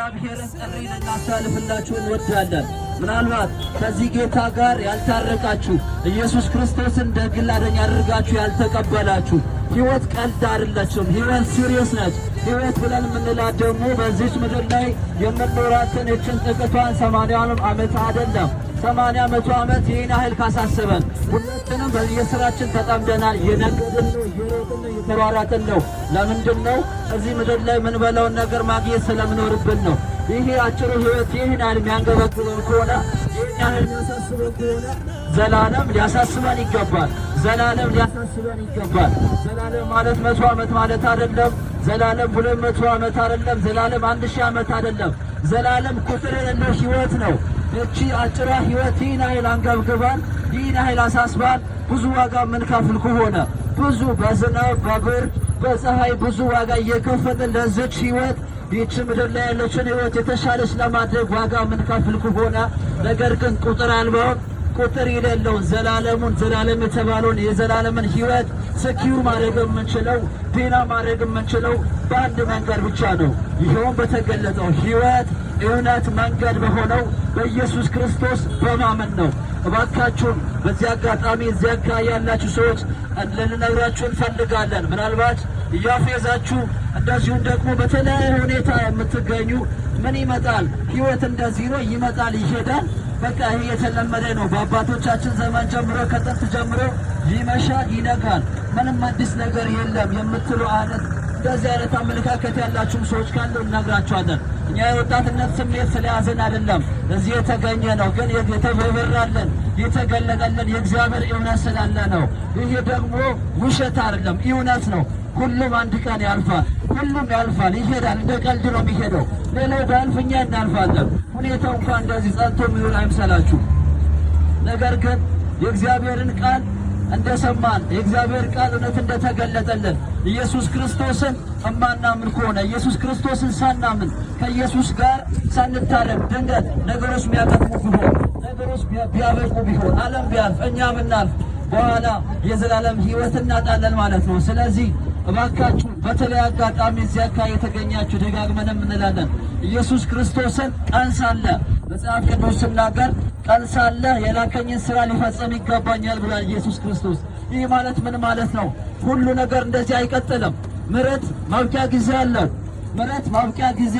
የእግዚአብሔርን ጥሪ ልናስተላልፍላችሁ እንወዳለን። ምናልባት ከዚህ ጌታ ጋር ያልታረቃችሁ ኢየሱስ ክርስቶስን እንደ ግል አዳኝ አድርጋችሁ ያልተቀበላችሁ ሕይወት ቀልድ አይደለችም። ሕይወት ሲሪየስ ነች። ሕይወት ብለን የምንላት ደግሞ በዚች ምድር ላይ የምንኖራትን እችን ጥቂቷን 80 ዓመት አይደለም። 80 መቶ ዓመት ይህን ያህል ካሳሰበን ሁላችንም በየስራችን ተጠምደናል። እየነገድን ነው፣ እየሮጥን ነው፣ እየተሯሯጥን ነው። ለምንድን ነው? እዚህ ምድር ላይ የምንበላውን ነገር ማግኘት ስለምኖርብን ነው። ይሄ አጭሩ ሕይወት ይህን ያህል የሚያንገበግበው ከሆነ ይህን ያህል የሚያሳስበው ከሆነ ዘላለም ሊያሳስበን ይገባል። ዘላለም ሊያሳስበን ይገባል። ዘላለም ማለት 100 ዓመት ማለት አይደለም። ዘላለም 200 ዓመት አይደለም። ዘላለም 1000 ዓመት አይደለም። ዘላለም ቁጥር የሌለው ሕይወት ነው። እቺ አጭሯ ሕይወት ይህን ያህል አንገብግባን፣ ይህን ያህል አሳስባን ብዙ ዋጋ የምንከፍል ከሆነ ብዙ በዝናብ በብርድ በፀሐይ ብዙ ዋጋ እየከፈልን ለዚች ሕይወት ይህች ምድር ላይ ያለችን ሕይወት የተሻለች ለማድረግ ዋጋ የምንከፍል ከሆነ ነገር ግን ቁጥር አልባውን ቁጥር የሌለውን ዘላለም የተባለውን የዘላለምን ሕይወት ሰኪው ማድረግ የምንችለው ጤና ማድረግ የምንችለው በአንድ መንገድ ብቻ ነው። ይኸውም በተገለጠው ሕይወት እውነት መንገድ በሆነው በኢየሱስ ክርስቶስ በማመን ነው። እባካችሁን በዚህ አጋጣሚ እዚያ አካባቢ ያላችሁ ሰዎች ልንነግራችሁ እንፈልጋለን። ምናልባት እያፌዛችሁ እንደዚሁም ደግሞ በተለያየ ሁኔታ የምትገኙ ምን ይመጣል ሕይወት እንደዚህ ነው፣ ይመጣል ይሄዳል፣ በቃ ይሄ የተለመደ ነው። በአባቶቻችን ዘመን ጀምሮ ከጥንት ጀምሮ ይመሻል ይነጋል፣ ምንም አዲስ ነገር የለም የምትሉ አይነት እንደዚህ አይነት አመለካከት ያላችሁም ሰዎች ካሉ እነግራችኋለን። እኛ የወጣትነት ስሜት ስለያዘን አይደለም እዚህ የተገኘ ነው፣ ግን የተበራለን የተገለጠልን የእግዚአብሔር እውነት ስላለ ነው። ይሄ ደግሞ ውሸት አይደለም፣ እውነት ነው። ሁሉም አንድ ቀን ያልፋል። ሁሉም ያልፋል፣ ይሄዳል። እንደ ቀልድ ነው የሚሄደው። ሌላው ባያልፍ እኛ እናልፋለን። ሁኔታው እንኳን እንደዚህ ጸንቶ የሚሆን አይምሰላችሁ። ነገር ግን የእግዚአብሔርን ቃል እንደሰማን የእግዚአብሔር ቃል እውነት እንደተገለጠልን ኢየሱስ ክርስቶስን እማናምን ከሆነ ኢየሱስ ክርስቶስን ሳናምን ከኢየሱስ ጋር ሳንታረቅ ድንገት ነገሮች ቢያጠፉ ቢሆን ነገሮች ቢያበቁ ቢሆን ዓለም ቢያልፍ እኛ ብናልፍ በኋላ የዘላለም ሕይወት እናጣለን ማለት ነው። ስለዚህ እባካችሁ በተለይ አጋጣሚ እዚያ አካባቢ የተገኛችሁ ደጋግመን እንላለን ኢየሱስ ክርስቶስን ቀን ሳለ መጽሐፍ ቅዱስ ሲናገር ቀን ሳለ የላከኝን ሥራ ሊፈጽም ይገባኛል ብሏል ኢየሱስ ክርስቶስ። ይህ ማለት ምን ማለት ነው? ሁሉ ነገር እንደዚህ አይቀጥልም። ምሕረት ማብቂያ ጊዜ አለው። ምሕረት ማብቂያ ጊዜ